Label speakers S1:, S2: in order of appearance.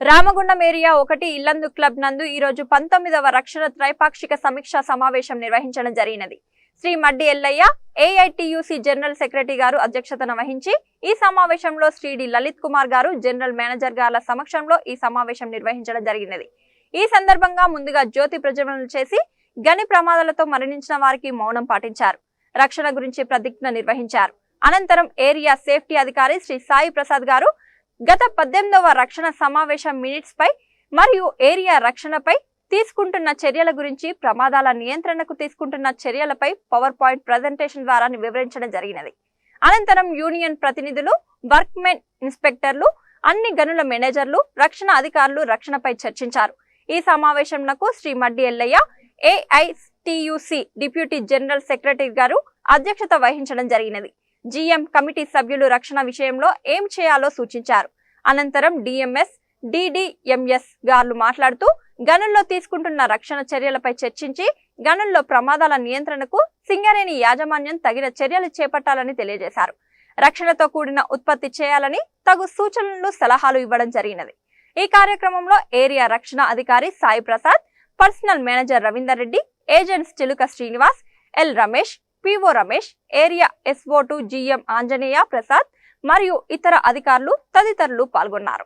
S1: Ramagundam area 1 Yellandu club నందు ఈ రోజు 19వ రక్షణ త్రైపాక్షిక సమీక్షా సమావేశం నిర్వహించడం జరిగినది. Shri Maddi Yellaiah AITUC general secretary గారు అధ్యక్షతన వహించి ఈ సమావేశంలో శ్రీ డి లలిత్ కుమార్ గారు జనరల్ మేనేజర్ గారి సమక్షంలో ఈ సమావేశం నిర్వహించడం జరిగినది. ఈ సందర్భంగా ముందుగా జ్యోతి ప్రజ్వలన చేసి గని ప్రమాదాలతో మరణించిన వారికి మౌనం పాటించారు. రక్షణ గురించి ప్రతిజ్ఞ నిర్వహించారు. అనంతరం ఏరియా సేఫ్టీ అధికారి శ్రీ సాయి ప్రసాద్ గారు గత 18వ రక్షణ సమావేశం మినిట్స్ పై మరియు ఏరియా రక్షణపై తీసుకుంటున్న చర్యల గురించి, ప్రమాదాల నియంత్రణకు తీసుకుంటున్న చర్యలపై పవర్ పాయింట్ ప్రెజెంటేషన్ ద్వారా వివరించడం జరిగినది. అనంతరం యూనియన్ ప్రతినిధులు, వర్క్మెన్, ఇన్స్పెక్టర్లు, అన్ని గనుల మేనేజర్లు, రక్షణ అధికారులు రక్షణపై చర్చించారు. ఈ సమావేశంకు Shri Maddi Yellaiah AITUC deputy general secretary గారు అధ్యక్షత వహించడం జరిగినది. జిఎం కమిటీ సభ్యులు రక్షణ విషయంలో ఏం చేయాలో సూచించారు. అనంతరం డిఎంఎస్, డిడిఎంఎస్ గారు మాట్లాడుతూ గనుల్లో తీసుకుంటున్న రక్షణ చర్యలపై చర్చించి గనుల్లో ప్రమాదాల నియంత్రణకు సింగరేణి యాజమాన్యం తగిన చర్యలు చేపట్టాలని తెలియజేశారు. రక్షణతో కూడిన ఉత్పత్తి చేయాలని తగు సూచనలు, సలహాలు ఇవ్వడం జరిగినది. ఈ కార్యక్రమంలో ఏరియా రక్షణ అధికారి Sai Prasad, personnel manager Ravinder Reddy, agents Chiluka Srinivas, L Ramesh, PO Ramesh, area SO2 GM Anjaneya Prasad మరియు ఇతర అధికారులు తదితరులు పాల్గొన్నారు.